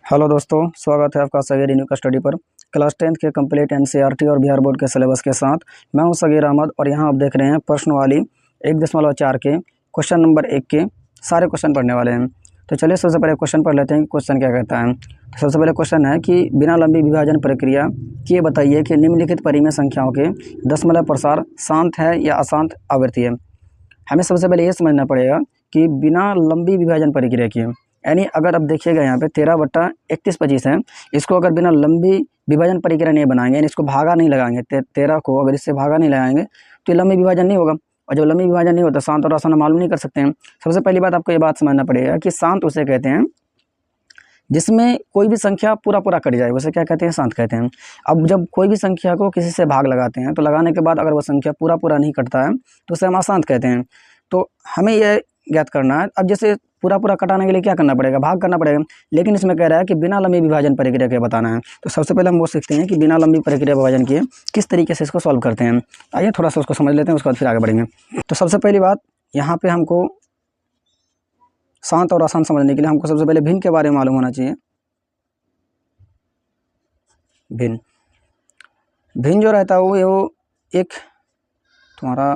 Hello दोस्तों, स्वागत है आपका सगीर न्यू का स्टडी पर। क्लास 10th के कंप्लीट एनसीईआरटी और बिहार बोर्ड के सिलेबस के साथ मैं हूं सगीर अहमद और यहां आप देख रहे हैं प्रश्नवाली 1.4 के क्वेश्चन नंबर 1 के सारे क्वेश्चन पढ़ने वाले हैं। तो चलिए सबसे पहले क्वेश्चन पढ़ लेते हैं कि क्वेश्चन क्या कहता है। तो सबसे पहले क्वेश्चन है कि बिना लंबी विभाजन प्रक्रिया किए बताइए कि निम्नलिखित परिमेय संख्याओं के दशमलव प्रसार शांत है या अशांत आवृत्ति है। हमें सबसे पहले ये समझना पड़ेगा कि बिना लंबी विभाजन प्रक्रिया की, यानी अगर अब देखिएगा यहाँ पे 13/3125 है, इसको अगर बिना लंबी विभाजन प्रक्रिया नहीं बनाएंगे, इसको भागा नहीं लगाएंगे, 13 को अगर इससे भागा नहीं लगाएंगे तो ये लंबी विभाजन नहीं होगा। और जब लंबी विभाजन नहीं होता शांत और अशांत मालूम नहीं कर सकते हैं। सबसे पहली बात आपको ये बात समझना पड़ेगा कि शांत उसे कहते हैं जिसमें कोई भी संख्या पूरा पूरा कट जाए, उसे क्या कहते हैं, शांत कहते हैं। अब जब कोई भी संख्या को किसी से भाग लगाते हैं तो लगाने के बाद अगर वो संख्या पूरा पूरा नहीं कटता है तो उसे हम अशांत कहते हैं। तो हमें यह ज्ञात करना है। अब जैसे पूरा पूरा कटाने के लिए क्या करना पड़ेगा, भाग करना पड़ेगा, लेकिन इसमें कह रहा है कि बिना लंबी विभाजन प्रक्रिया के बताना है। तो सबसे पहले हम वो सीखते हैं कि बिना लंबी प्रक्रिया विभाजन किए किस तरीके से इसको सॉल्व करते हैं। आइए थोड़ा सा उसको समझ लेते हैं, उसके बाद फिर आगे बढ़ेंगे। तो सबसे पहली बात यहाँ पे हमको शांत और अशांत समझने के लिए हमको सबसे पहले भिन्न के बारे में मालूम होना चाहिए। भिन्न भिन्न जो रहता है वो एक तुम्हारा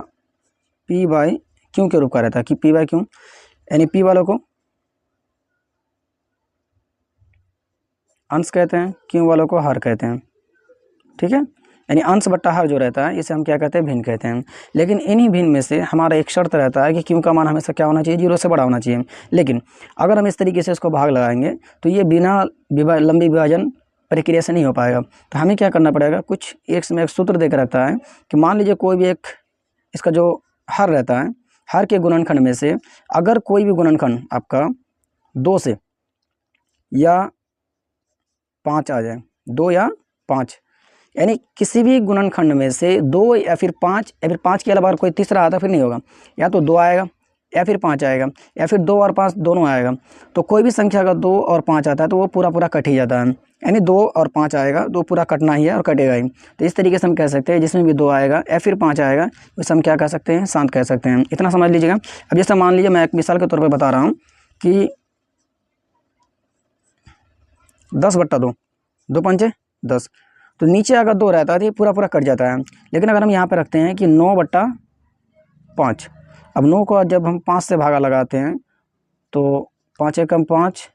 पी बाई क्यू के रूप का रहता है कि पी बाई क्यू, यानी पी वालों को अंश कहते हैं, क्यू वालों को हर कहते हैं। ठीक है, यानी अंश बट्टा हर जो रहता है इसे हम क्या कहते हैं, भिन्न कहते हैं। लेकिन इन्हीं भिन्न में से हमारा एक शर्त रहता है कि क्यू का मान हमेशा क्या होना चाहिए, 0 से बड़ा होना चाहिए। लेकिन अगर हम इस तरीके से इसको भाग लगाएंगे तो ये बिना लंबी विभाजन प्रक्रिया से नहीं हो पाएगा। तो हमें क्या करना पड़ेगा, कुछ एक सूत्र देकर रखता है कि मान लीजिए कोई भी एक इसका जो हर रहता है, हर के गुणनखंड में से अगर कोई भी गुणनखंड आपका 2 से या 5 आ जाए, 2 या 5, यानी किसी भी गुणनखंड में से 2 या फिर 5 या फिर 5 के अलावा अगर कोई तीसरा आता फिर नहीं होगा, या तो 2 आएगा या फिर 5 आएगा या फिर 2 और 5 दोनों आएगा। तो कोई भी संख्या अगर 2 और 5 आता है तो वो पूरा पूरा कट ही जाता है, यानी 2 और 5 आएगा तो पूरा कटना ही है और कटेगा ही। तो इस तरीके से हम कह सकते हैं जिसमें भी 2 आएगा या फिर 5 आएगा उसे हम क्या कह सकते हैं, शांत कह सकते हैं। इतना समझ लीजिएगा। अब जैसे मान लीजिए मैं एक मिसाल के तौर पर बता रहा हूँ कि 10/2, 2 पंचे 10, तो नीचे अगर 2 रहता है तो ये पूरा पूरा कट जाता है। लेकिन अगर हम यहाँ पे रखते हैं कि 9/5, अब 9 को जब हम 5 से भागा लगाते हैं तो 5 एकम 5,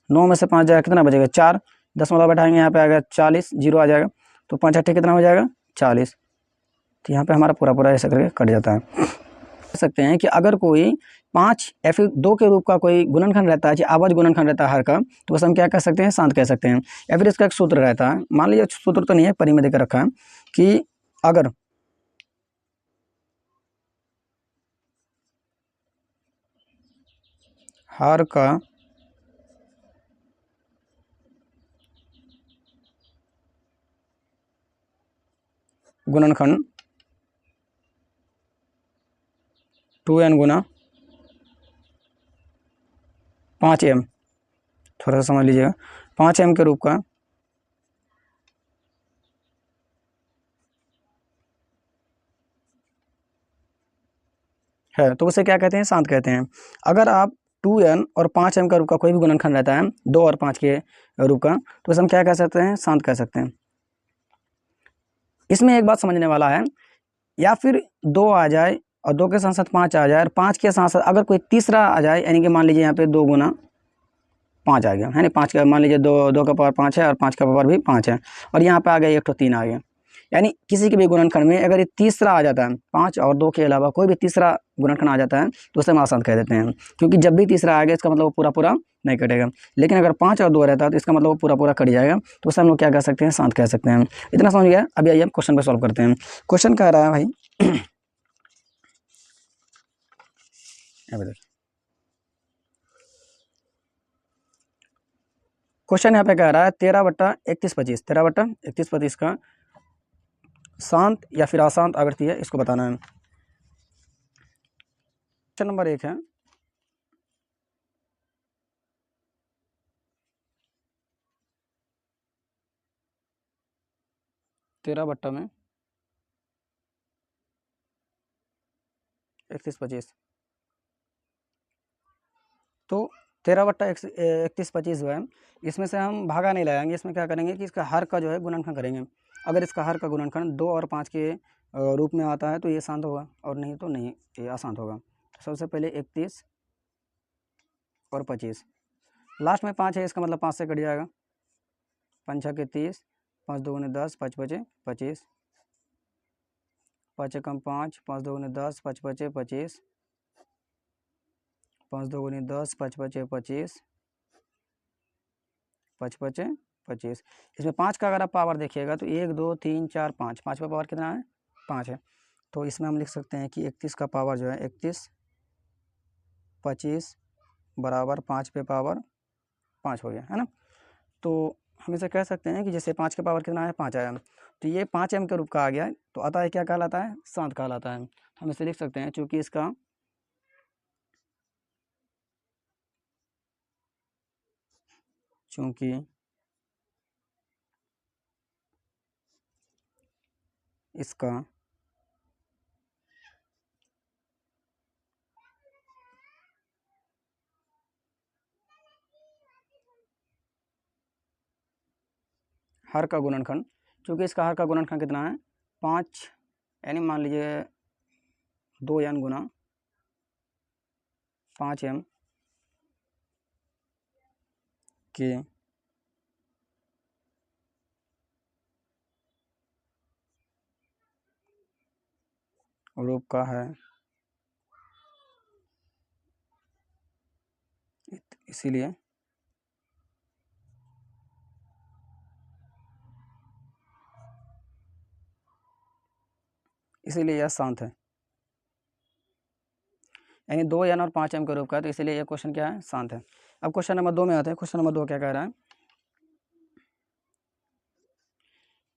9 में से 5 जाएगा कितना बचेगा, 4, दशमलव बैठाएंगे यहाँ पे आएगा 40, 0 आ जाएगा, तो 5 अट्ठे कितना हो जाएगा, 40। तो यहाँ पे हमारा पूरा पूरा ऐसा करके कट जाता है। कह सकते हैं कि अगर कोई 5 या फिर 2 के रूप का कोई गुणनखंड रहता है, चाहे आवर्त गुणनखंड रहता है हर का, तो बस हम क्या कह सकते हैं, शांत कह सकते हैं। या फिर इसका एक सूत्र रहता है, मान लीजिए सूत्र तो नहीं है, परिमेय देकर रखा है कि अगर हर का गुणनखंड 2n गुना 5m, थोड़ा सा समझ लीजिएगा, 5m के रूप का है तो उसे क्या कहते हैं, शांत कहते हैं। अगर आप 2n और 5m का रूप का कोई भी गुणनखंड रहता है 2 और 5 के रूप का, तो उसे हम क्या कह सकते हैं, शांत कह सकते हैं। इसमें एक बात समझने वाला है, या फिर 2 आ जाए और 2 के साथ साथ 5 आ जाए और 5 के साथ साथ अगर कोई तीसरा आ जाए, यानी कि मान लीजिए यहाँ पे 2 गुना 5 आ गया है ना, 5 का मान लीजिए 2 का पावर 5 है और 5 का पावर भी 5 है, और यहाँ पे आ गया 1 तो 3 आ गया, यानी किसी के भी गुणनखंड में अगर ये तीसरा आ जाता है, 5 और 2 के अलावा कोई भी तीसरा गुणनखंड आ जाता है तो उसे हम अशांत कह देते हैं। क्योंकि जब भी तीसरा आ गया इसका मतलब वो पूरा पूरा नहीं कटेगा। लेकिन अगर 5 और 2 रहता है तो इसका मतलब वो पूरा पूरा कट जाएगा, तो उसे हम लोग क्या कह सकते हैं, शांत कह सकते हैं। इतना समझ गया। अभी आइए हम क्वेश्चन को सॉल्व करते हैं। क्वेश्चन कह रहा है भाई क्वेश्चन यहाँ पे कह रहा है 13/3125, 13/3125 का शांत या फिर अशांत आवृत्ति है, इसको बताना है। क्वेश्चन नंबर 1 है, तेरह बट्टा में 3125, तो 13/31 जो है, इसमें से हम भागा नहीं लगाएंगे। इसमें क्या करेंगे कि इसका हर का जो है गुणनखंड करेंगे। अगर इसका हर का गुणनखंड 2 और 5 के रूप में आता है तो ये शांत होगा, और नहीं तो नहीं, ये अशांत होगा। तो सबसे पहले 31 और 25, लास्ट में 5 है, इसका मतलब 5 से कट जाएगा। 5 छके 30, 5 दूनी 10, 5 पचे 25, 5 एकम 5, 5 दूनी 10, 5 पचे 25, 5 दूनी 10, 5 पचे 25, 5 पचे 25। इसमें 5 का अगर आप पावर देखिएगा तो 1 2 3 4 5, 5 का पावर कितना है? 5 है। तो इसमें हम लिख सकते हैं कि 31 का पावर जो है 31 25 बराबर 5 पे पावर 5 हो गया, है ना। तो हम इसे कह सकते हैं कि जैसे 5 का पावर कितना है? 5 आया, तो ये 5 m के रूप का आ गया, तो आता है क्या कहलाता है? शांत कहलाता है। हम इसे लिख सकते हैं चूँकि इसका हर का गुणनखंड, चूँकि इसका हर का गुणनखंड कितना है? 5, यानी मान लीजिए 2n गुना 5m के रूप का है, इसीलिए यह शांत है। यानी 2n और 5m के रूप का है, तो इसीलिए यह क्वेश्चन क्या है? शांत है। अब क्वेश्चन नंबर 2 में आते हैं। क्वेश्चन नंबर 2 क्या कह रहा है?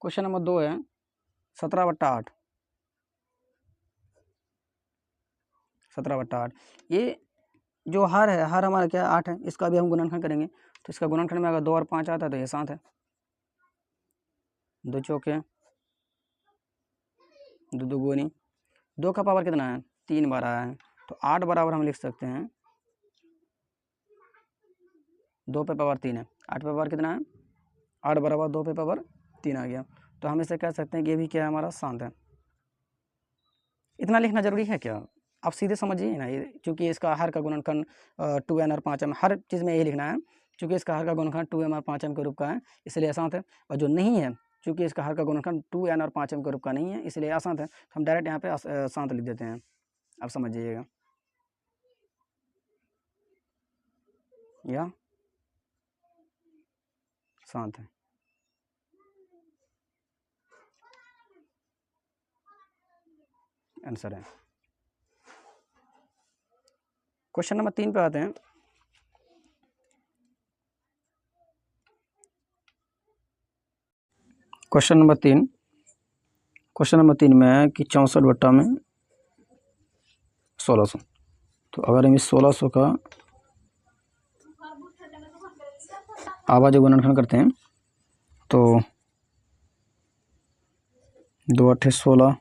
क्वेश्चन नंबर 2 है 17/8, 17/8। ये जो हर है, हर हमारा क्या है? 8 है। इसका भी हम गुणनखंड करेंगे, तो इसका गुणनखंड में अगर 2 और 5 आता है तो ये शांत है। 2 चौके 2 दुगुनी, 2 का पावर कितना है? 3 बार आया है, तो 8 बराबर हम लिख सकते हैं 2 पे पावर 3 है। 8 पे पावर कितना है? 8 बराबर 2 पे पावर 3 आ गया। तो हम इसे कह सकते हैं कि ये भी क्या है? हमारा शांत है। इतना लिखना जरूरी है क्या? आप सीधे समझिए ना, ये चूँकि इसका हर का गुणनखंड 2n और 5m, हर चीज़ में यही लिखना है। चूँकि इसका हर का गुणनखंड 2m और 5m के रूप का है, इसलिए अशांत है। और जो नहीं है, चूँकि इसका हर का गुणनखंड 2n और 5m के रूप का नहीं है, इसलिए अशांत है। तो हम डायरेक्ट यहाँ पे शांत लिख देते हैं। आप समझिएगा, या शांत है, आंसर है। क्वेश्चन नंबर 3 पे आते हैं। क्वेश्चन नंबर 3 में है कि 64 बट्टा में 1600। तो अगर हम इस 1600 का आवाज़ गुणनखंड करते हैं तो 2 8 16,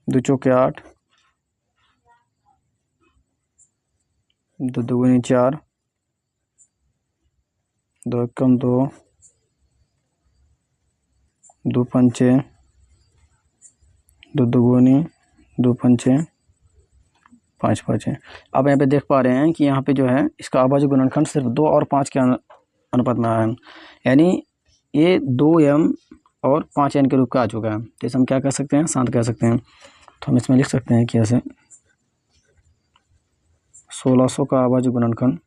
2 चौके 8, 2 दुगुनी 4, 2 एकम 2, 2 पंचे 2 दुगुनी 2 पंचे 5 पाँचे। अब यहाँ पे देख पा रहे हैं कि यहाँ पे जो है इसका आवाज़ गुणनखंड सिर्फ 2 और 5 के अनुपात में आया है, यानी ये 2m और 5n के रूप का आ चुका है। तो इसे हम क्या कह सकते हैं? शांत कह सकते हैं। तो हम इसमें लिख सकते हैं कि ऐसे 1600 का आवाज़ गुणनखंड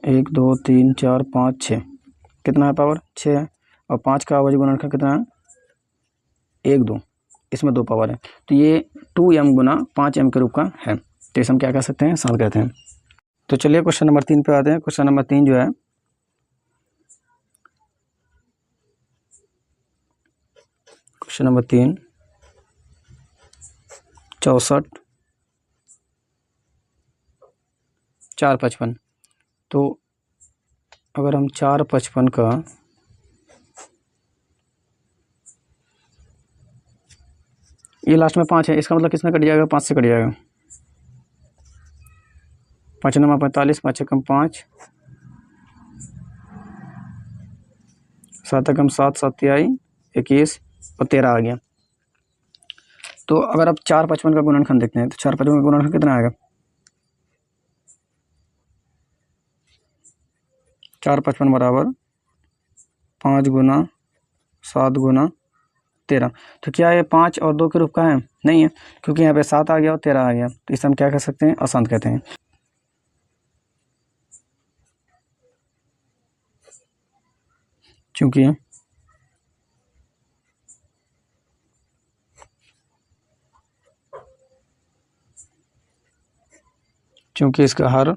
1 2 3 4 5 6, कितना है? पावर 6 है। और 5 का आवाज़ गुणनखंड कितना है? 1 2, इसमें 2 पावर है, तो ये 2m गुना 5m के रूप का है। तो इसे हम क्या कह सकते हैं? शांत कहते हैं। तो चलिए क्वेश्चन नंबर 3 पे आते हैं। क्वेश्चन नंबर 3 जो है क्वेश्चन नंबर 3 64 4 55। तो अगर हम 4 55 का ये लास्ट में 5 है, इसका मतलब किस में कट जाएगा, 5 से कट जाएगा। 5 9 45, 5 कम 5, 7 कम 7, 7 तिहाई 21 और 13 आ गया। तो अगर आप 4 55 का गुणनखंड देखते हैं तो 4 55 का गुणनखंड कितना आएगा, 4 55 बराबर 5 गुना 7 गुना 13। तो क्या ये 5 और 2 के रूप का है, नहीं है, क्योंकि यहाँ पे 7 आ गया और 13 आ गया, तो इसे हम क्या कह सकते हैं, अशांत कहते हैं। चूंकि इसका हर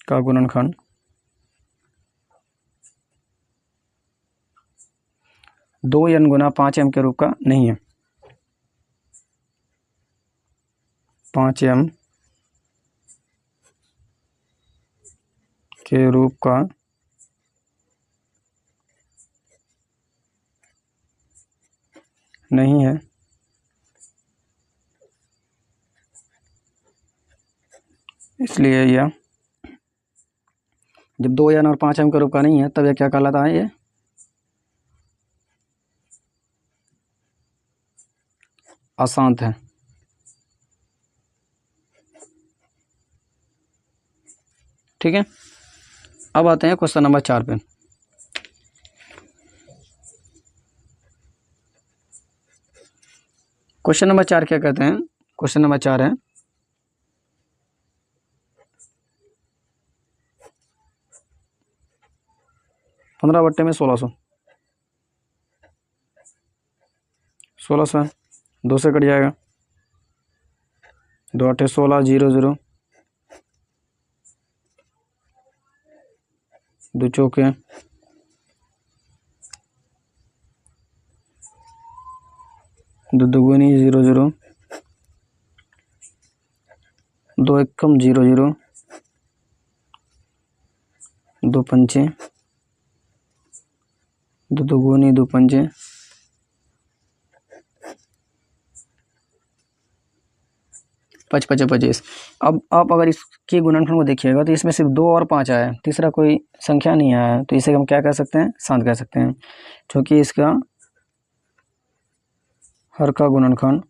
का गुणनखंड 2n गुना 5m के रूप का नहीं है। 5m के रूप का नहीं है, इसलिए यह जब 2n और 5m के रूप का नहीं है तब यह क्या कहलाता है, ये अशांत है। ठीक है, अब आते हैं क्वेश्चन नंबर 4 पे। क्वेश्चन नंबर 4 क्या कहते हैं, क्वेश्चन नंबर 4 है 15 बट्टे में 1600, 1600 है, 2 से कट जाएगा, 2 8 16 0 0, 2 चौके 2 दुगुनी 0 0, 2 एकम 0 0, 2 पंचे 2 दुगुनी 2 पंचे, 5 5 25। अब आप अगर इसके गुणनखंड को देखिएगा तो इसमें सिर्फ 2 और 5 आया है, तीसरा कोई संख्या नहीं आया है, तो इसे हम क्या कह सकते हैं, शांत कह सकते हैं। क्योंकि इसका हर का गुणनखंड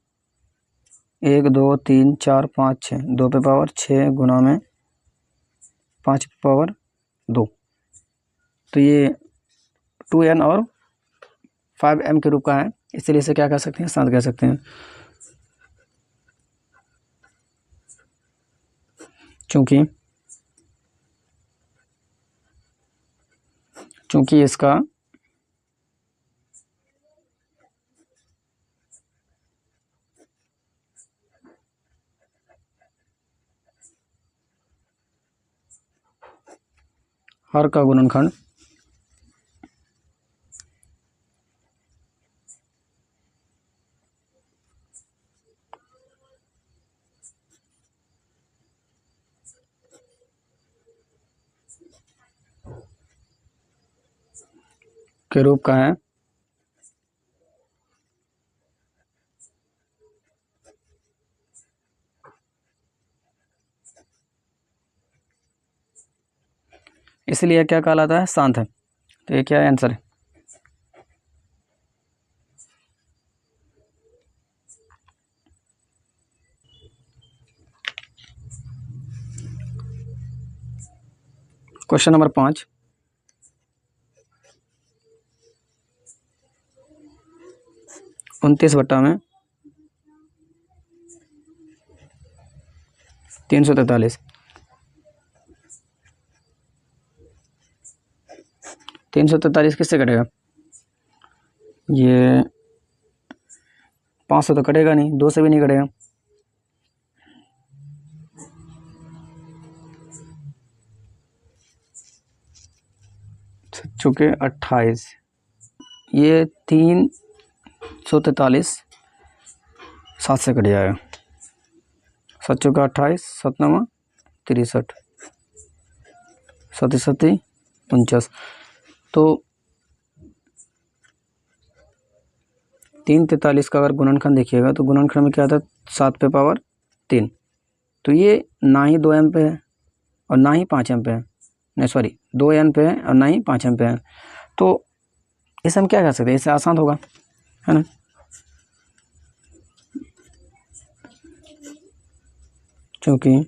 1 2 3 4 5 6, 2 पे पावर 6 गुना में 5 पे पावर 2, तो ये 2n और 5m के रूप का है, इसलिए इसे क्या कह सकते हैं, शांत कह सकते हैं। चूंकि इसका हर का गुणनखंड के रूप का है, इसलिए क्या कहलाता है, शांत है। तो ये क्या है आंसर है। क्वेश्चन नंबर 5, उनतीस बट्टा में 343, 343 किससे कटेगा, ये 5 से तो कटेगा नहीं, 2 से भी नहीं कटेगा, चुके 28, ये 343 7 से कट जाएगा, 7 चौका 28, 7 9 63, सती सती 49। तो 3 43 का अगर गुणनखंड देखिएगा तो गुणनखंड में क्या आता है 7 पे पावर 3। तो ये ना ही 2m पे है और ना ही 5m पे है, नहीं सॉरी 2n पे है और ना ही 5m पे है। तो इसे हम क्या कर सकते हैं, इससे आसान होगा, है ना। क्योंकि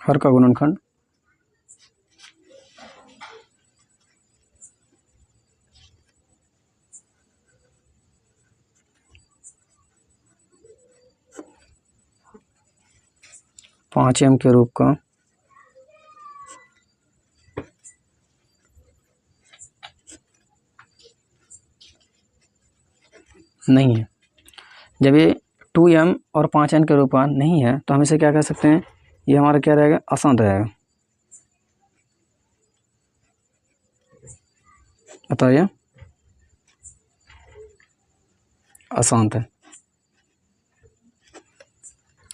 हर का गुणनखंड पाँच एम के रूप का नहीं है। जब ये 2m और 5n के रूप का नहीं है तो हम इसे क्या कह सकते हैं, ये हमारा क्या रहेगा, अशांत रहेगा। बताइए, अशांत है।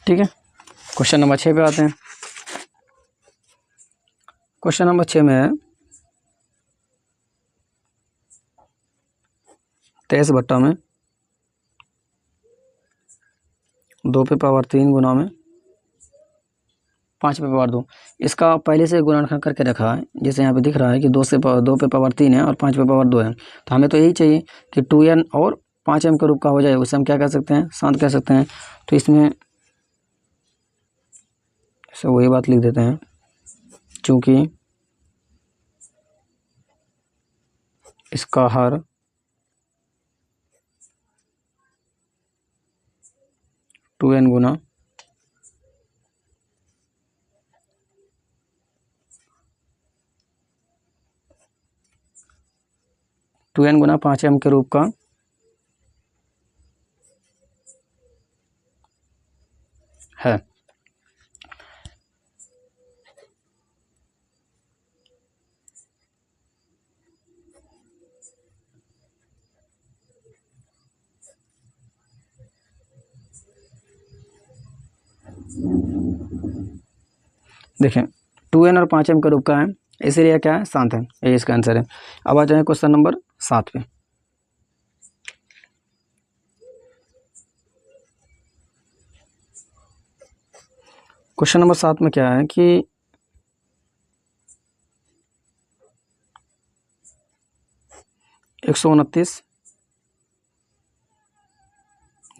ठीक है, क्वेश्चन नंबर 6 पे आते हैं। क्वेश्चन नंबर 6 में है 23 बट्टा में 2 पे पावर 3 गुना में 5 पे पावर 2। इसका पहले से गुणनखंड करके रखा है, जैसे यहाँ पे दिख रहा है कि 2 पे पावर 3 है और 5 पे पावर 2 है। तो हमें तो यही चाहिए कि 2n और 5m के रूप का हो जाए, उसे हम क्या कह सकते हैं, शांत कह सकते हैं। तो इसमें से वही बात लिख देते हैं, चूँकि इसका हर 2n गुना 5m के रूप का है। देखें 2n और 5m के रूप का है, इसीलिए क्या है, शांत है, ये इसका आंसर है। अब आ जाए क्वेश्चन नंबर 7 पे। क्वेश्चन नंबर 7 में क्या है कि 129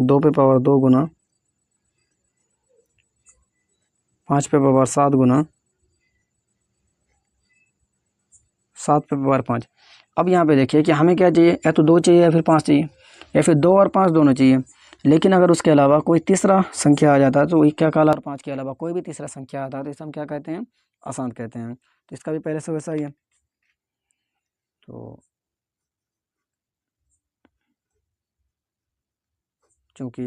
2 पे पावर 2 गुना 5 पे पावर 7 गुना 7 पे पावर 5। अब यहाँ पे देखिए कि हमें क्या चाहिए, या तो 2 चाहिए या फिर 5 चाहिए, या फिर 2 और 5 दोनों चाहिए। लेकिन अगर उसके अलावा कोई तीसरा संख्या आ जाता है तो वही क्या काला, और 5 के अलावा कोई भी तीसरा संख्या आता है तो इसे हम क्या कहते हैं, अशांत कहते हैं। तो इसका भी पहले से वैसा ही है। तो चूँकि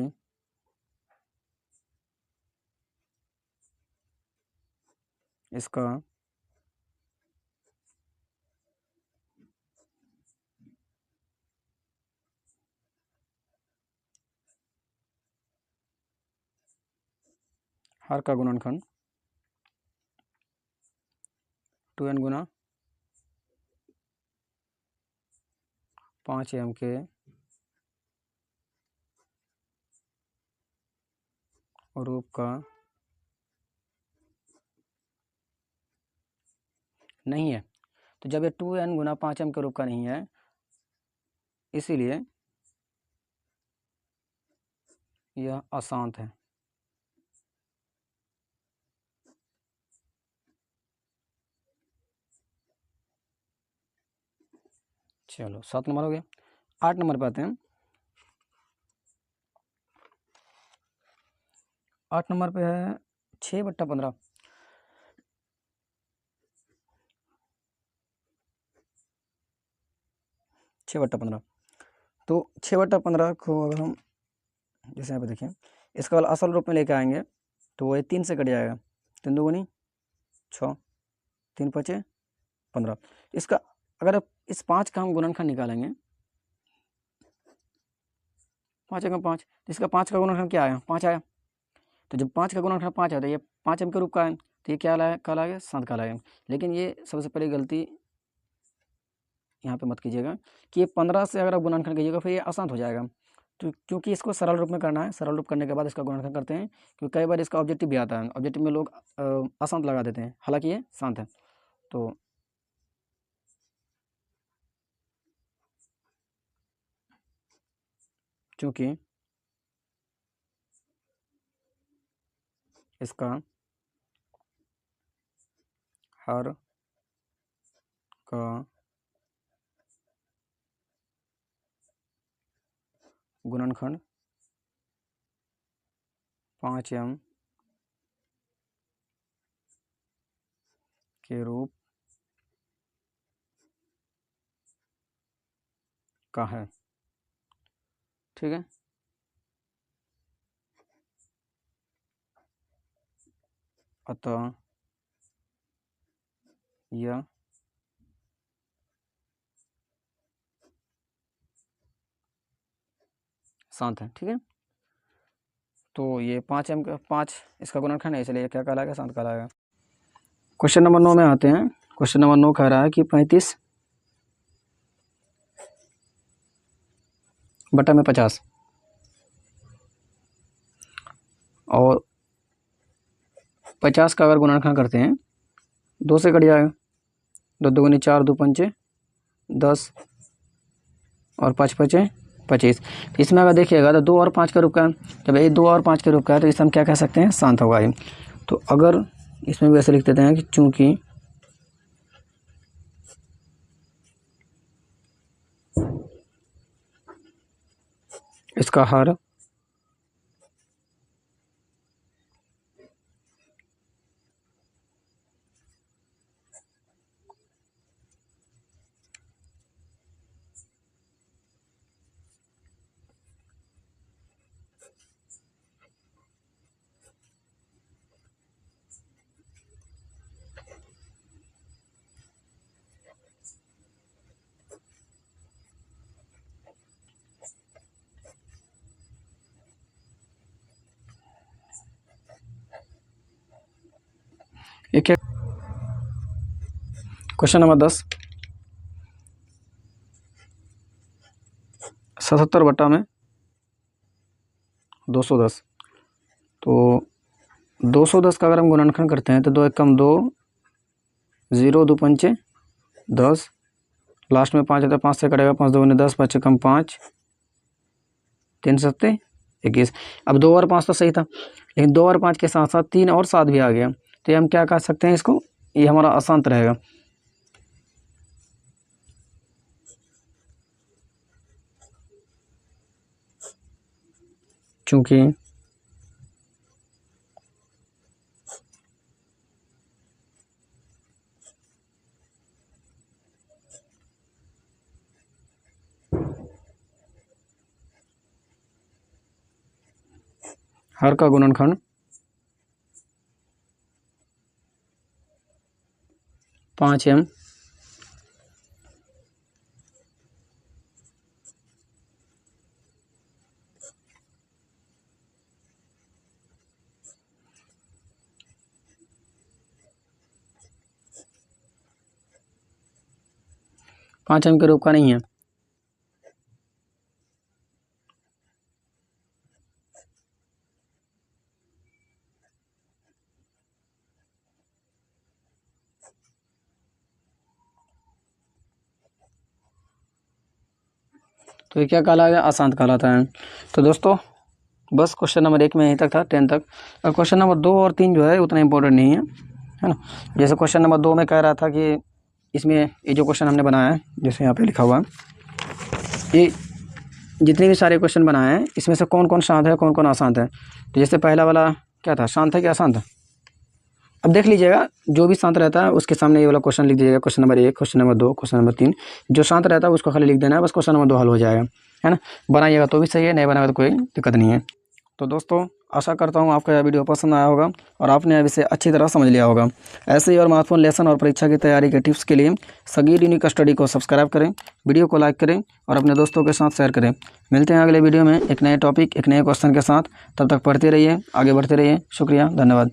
इसका हर का गुणनखंड 2n गुना 5m के रूप का नहीं है। तो जब ये 2n गुना 5m के रूप का नहीं है, इसीलिए यह अशांत है। चलो 7 नंबर हो गया। 8 नंबर पे आते हैं। 8 नंबर पे है 6 बट्टा 15। 6 बट्टा 15। तो 6 बट्टा 15 को अगर हम जैसे यहाँ पे देखें, इसका वाला असल रूप में लेके आएंगे तो वो 3 से कट जाएगा। 3 दूनी 6, 3 5 15। इसका अगर इस 5 का हम गुणनखंड निकालेंगे, 5 एकम 5, इसका 5 का गुणनखंड क्या आया? 5 आया। तो जब 5 का गुणनखंड 5 आता है, ये 5 m के रूप का है, तो ये क्या कहलाएगा? 7 कहलाएगा। लेकिन ये सबसे पहली गलती यहाँ पे मत कीजिएगा कि ये 15 से अगर आप गुणनखंड कीजिएगा फिर ये आसान हो जाएगा। तो क्योंकि इसको सरल रूप में करना है, सरल रूप करने के बाद इसका गुणनखंड करते हैं, क्योंकि कई बार इसका ऑब्जेक्टिव भी आता है, ऑब्जेक्टिव में लोग अशांत लगा देते हैं, हालांकि ये शांत है। तो चूँकि इसका हर का गुणनखंड 5m के रूप का है, ठीक है। अतः यह शांत है, ठीक है। तो ये 5m का 5 इसका गुणनखंड है, इसलिए क्या कहलाएगा? शांत कहलाएगा। क्वेश्चन नंबर 9 में आते हैं। क्वेश्चन नंबर 9 कह रहा है कि 35 बटा में 50 और 50 का अगर गुणनखंड करते हैं, 2 से कट जाएगा, 2 दूनी 4, 2 पंचे 10 और 5 5 25। इसमें अगर देखिएगा तो 2 और 5 के रूप का है। जब ये 2 और 5 के रूप का है तो इसे हम क्या कह सकते हैं? शांत होगा ये। तो अगर इसमें भी ऐसे लिख देते हैं कि चूंकि इसका हर एक क्या? क्वेश्चन नंबर 10 77 बटा में 210। तो 210 का अगर हम गुणनखंड करते हैं तो 2 एकम 2, 0 2 पंचे 10, लास्ट में 5 आता है, 5 से कटेगा, 5 दूनी 10, 5 एकम 5, 3 सत्ते 21। अब 2 और 5 तो सही था, लेकिन 2 और 5 के साथ साथ 3 और 7 भी आ गया, तो ये हम क्या कह सकते हैं? इसको ये हमारा अशांत रहेगा। चूंकि हर का गुणनखंड 5m के रूप का नहीं है। तो ये क्या कहलाएगा? अशांत कहलाता है। तो दोस्तों बस क्वेश्चन नंबर 1 में यहीं तक था, 10 तक। और क्वेश्चन नंबर 2 और 3 जो है उतना इंपॉर्टेंट नहीं है ना। जैसे क्वेश्चन नंबर 2 में कह रहा था कि इसमें ये जो क्वेश्चन हमने बनाया है, जैसे यहाँ पे लिखा हुआ है, ये जितने भी सारे क्वेश्चन बनाए हैं इसमें से कौन कौन शांत है, कौन कौन अशांत है। तो जैसे पहला वाला क्या था? शांत है कि अशांत है? अब देख लीजिएगा, जो भी शांत रहता है उसके सामने ये वाला क्वेश्चन लिख दीजिएगा, question number 1, question number 2, question number 3। जो शांत रहता है उसको खाली लिख देना है, बस क्वेश्चन नंबर 2 हल हो जाएगा, है ना। बनाइएगा तो भी सही है, नहीं बनाएगा तो कोई दिक्कत नहीं है। तो दोस्तों आशा करता हूँ आपको यह वीडियो पसंद आया होगा और आपने अब इसे अच्छी तरह समझ लिया होगा। ऐसे ही और महत्वपूर्ण लेसन और परीक्षा की तैयारी के टिप्स के लिए सगीर यूनिक स्टडी को सब्सक्राइब करें, वीडियो को लाइक करें और अपने दोस्तों के साथ शेयर करें। मिलते हैं अगले वीडियो में एक नए टॉपिक, एक नए क्वेश्चन के साथ। तब तक पढ़ते रहिए, आगे बढ़ते रहिए। शुक्रिया, धन्यवाद।